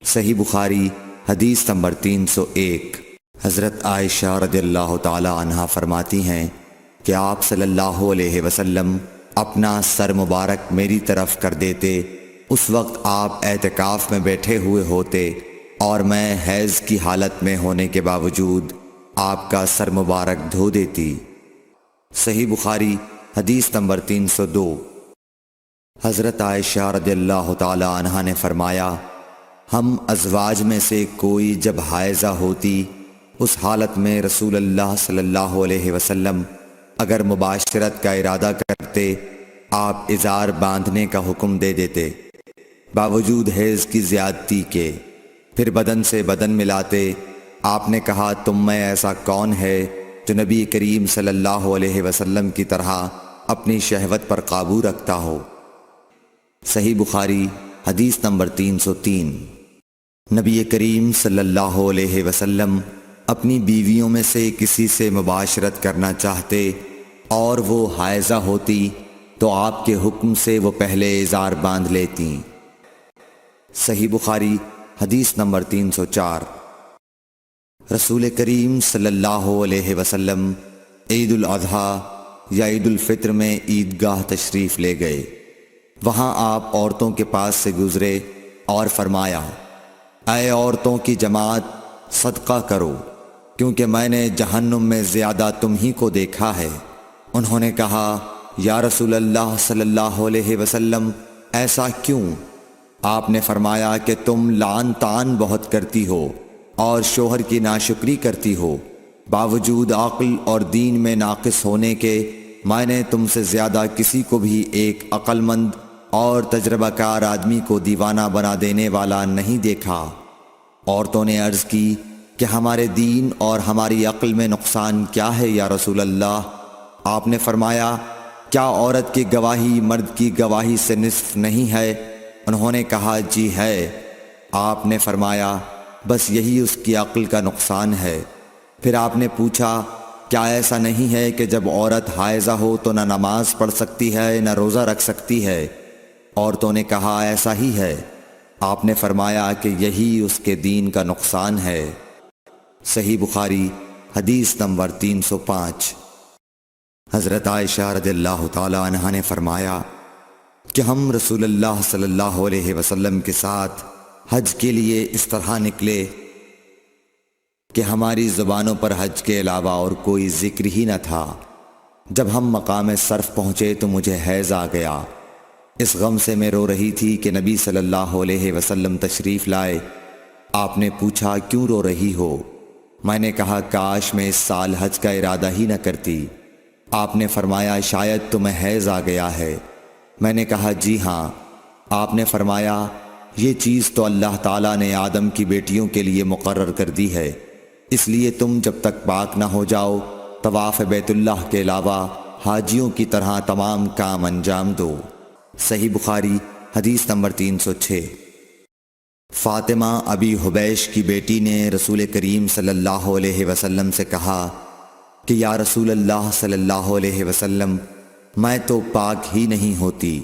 صحیح بخاری حدیث نمبر 301۔ حضرت عائشہ رضی اللہ تعالی عنہا فرماتی ہیں کہ آپ صلی اللہ علیہ وسلم اپنا سر مبارک میری طرف کر دیتے، اس وقت آپ اعتکاف میں بیٹھے ہوئے ہوتے اور میں حیض کی حالت میں ہونے کے باوجود آپ کا سر مبارک دھو دیتی۔ صحیح بخاری حدیث نمبر 302۔ حضرت عائشہ رضی اللہ تعالی عنہا نے فرمایا، ہم ازواج میں سے کوئی جب حائضہ ہوتی اس حالت میں رسول اللہ صلی اللہ علیہ وسلم اگر مباشرت کا ارادہ کرتے آپ ازار باندھنے کا حکم دے دیتے باوجود حیض کی زیادتی کے، پھر بدن سے بدن ملاتے۔ آپ نے کہا، تم میں ایسا کون ہے جو نبی کریم صلی اللہ علیہ وسلم کی طرح اپنی شہوت پر قابو رکھتا ہو؟ صحیح بخاری حدیث نمبر 303۔ نبی کریم صلی اللہ علیہ وسلم اپنی بیویوں میں سے کسی سے مباشرت کرنا چاہتے اور وہ حائضہ ہوتی تو آپ کے حکم سے وہ پہلے ازار باندھ لیتیں۔ صحیح بخاری حدیث نمبر 304۔ رسول کریم صلی اللہ علیہ وسلم عید الاضحیٰ یا عید الفطر میں عیدگاہ تشریف لے گئے۔ وہاں آپ عورتوں کے پاس سے گزرے اور فرمایا، اے عورتوں کی جماعت، صدقہ کرو، کیونکہ میں نے جہنم میں زیادہ تم ہی کو دیکھا ہے۔ انہوں نے کہا، یا رسول اللہ صلی اللہ علیہ وسلم، ایسا کیوں؟ آپ نے فرمایا کہ تم لعن طعن بہت کرتی ہو اور شوہر کی ناشکری کرتی ہو، باوجود عقل اور دین میں ناقص ہونے کے میں نے تم سے زیادہ کسی کو بھی ایک عقل مند اور تجربہ کار آدمی کو دیوانہ بنا دینے والا نہیں دیکھا۔ عورتوں نے عرض کی کہ ہمارے دین اور ہماری عقل میں نقصان کیا ہے یا رسول اللہ؟ آپ نے فرمایا، کیا عورت کی گواہی مرد کی گواہی سے نصف نہیں ہے؟ انہوں نے کہا، جی ہے۔ آپ نے فرمایا، بس یہی اس کی عقل کا نقصان ہے۔ پھر آپ نے پوچھا، کیا ایسا نہیں ہے کہ جب عورت حائضہ ہو تو نہ نماز پڑھ سکتی ہے نہ روزہ رکھ سکتی ہے؟ عورتوں نے کہا، ایسا ہی ہے۔ آپ نے فرمایا کہ یہی اس کے دین کا نقصان ہے۔ صحیح بخاری حدیث نمبر 305۔ حضرت عائشہ رضی اللہ تعالی عنہا نے فرمایا کہ ہم رسول اللہ صلی اللہ علیہ وسلم کے ساتھ حج کے لیے اس طرح نکلے کہ ہماری زبانوں پر حج کے علاوہ اور کوئی ذکر ہی نہ تھا۔ جب ہم مقام صرف پہنچے تو مجھے حیض آ گیا۔ اس غم سے میں رو رہی تھی کہ نبی صلی اللہ علیہ وسلم تشریف لائے۔ آپ نے پوچھا، کیوں رو رہی ہو؟ میں نے کہا، کاش میں اس سال حج کا ارادہ ہی نہ کرتی۔ آپ نے فرمایا، شاید تمہیں حیض آ گیا ہے۔ میں نے کہا، جی ہاں۔ آپ نے فرمایا، یہ چیز تو اللہ تعالیٰ نے آدم کی بیٹیوں کے لیے مقرر کر دی ہے، اس لیے تم جب تک پاک نہ ہو جاؤ طواف بیت اللہ کے علاوہ حاجیوں کی طرح تمام کام انجام دو۔ صحیح بخاری حدیث نمبر 306۔ فاطمہ ابی حبیش کی بیٹی نے رسول کریم صلی اللہ علیہ وسلم سے کہا کہ یا رسول اللہ صلی اللہ علیہ وسلم، میں تو پاک ہی نہیں ہوتی،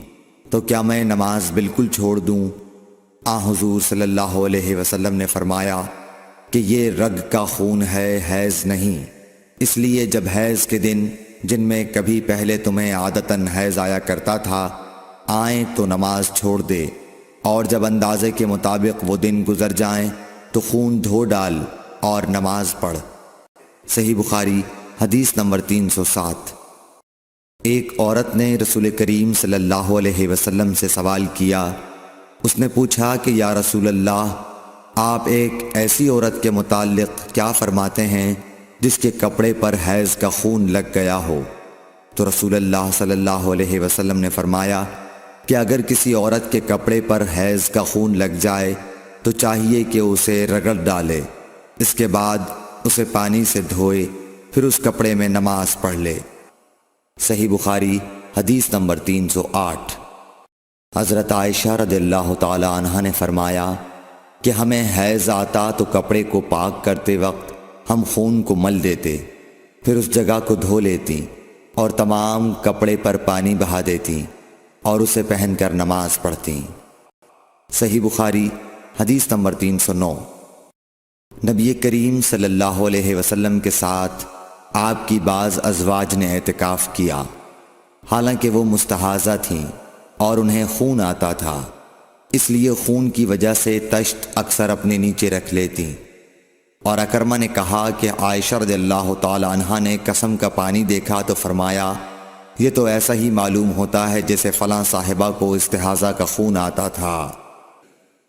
تو کیا میں نماز بالکل چھوڑ دوں؟ حضور صلی اللہ علیہ وسلم نے فرمایا کہ یہ رگ کا خون ہے، حیض نہیں، اس لیے جب حیض کے دن جن میں کبھی پہلے تمہیں عادتاً حیض آیا کرتا تھا آئیں تو نماز چھوڑ دے، اور جب اندازے کے مطابق وہ دن گزر جائیں تو خون دھو ڈال اور نماز پڑھ۔ صحیح بخاری حدیث نمبر 307۔ ایک عورت نے رسول کریم صلی اللہ علیہ وسلم سے سوال کیا۔ اس نے پوچھا کہ یا رسول اللہ، آپ ایک ایسی عورت کے متعلق کیا فرماتے ہیں جس کے کپڑے پر حیض کا خون لگ گیا ہو؟ تو رسول اللہ صلی اللہ علیہ وسلم نے فرمایا کہ اگر کسی عورت کے کپڑے پر حیض کا خون لگ جائے تو چاہیے کہ اسے رگڑ ڈالے، اس کے بعد اسے پانی سے دھوئے، پھر اس کپڑے میں نماز پڑھ لے۔ صحیح بخاری حدیث نمبر 308۔ حضرت عائشہ رضی اللہ تعالی عنہا نے فرمایا کہ ہمیں حیض آتا تو کپڑے کو پاک کرتے وقت ہم خون کو مل دیتے، پھر اس جگہ کو دھو لیتی اور تمام کپڑے پر پانی بہا دیتی اور اسے پہن کر نماز پڑھتی۔ صحیح بخاری حدیث نمبر 309۔ نبی کریم صلی اللہ علیہ وسلم کے ساتھ آپ کی بعض ازواج نے اعتکاف کیا، حالانکہ وہ مستحاضہ تھیں اور انہیں خون آتا تھا، اس لیے خون کی وجہ سے تشت اکثر اپنے نیچے رکھ لیتی۔ اور اکرمہ نے کہا کہ عائشہ رضی اللہ تعالی عنہا نے قسم کا پانی دیکھا تو فرمایا یہ تو ایسا ہی معلوم ہوتا ہے جیسے فلاں صاحبہ کو استحاضہ کا خون آتا تھا۔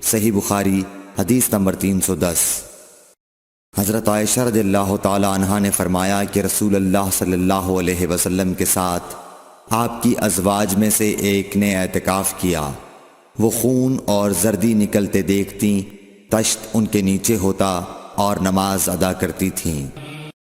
صحیح بخاری حدیث نمبر 310۔ حضرت عائشہ رضی اللہ تعالی عنہا نے فرمایا کہ رسول اللہ صلی اللہ علیہ وسلم کے ساتھ آپ کی ازواج میں سے ایک نے اعتکاف کیا، وہ خون اور زردی نکلتے دیکھتیں، تشت ان کے نیچے ہوتا اور نماز ادا کرتی تھیں۔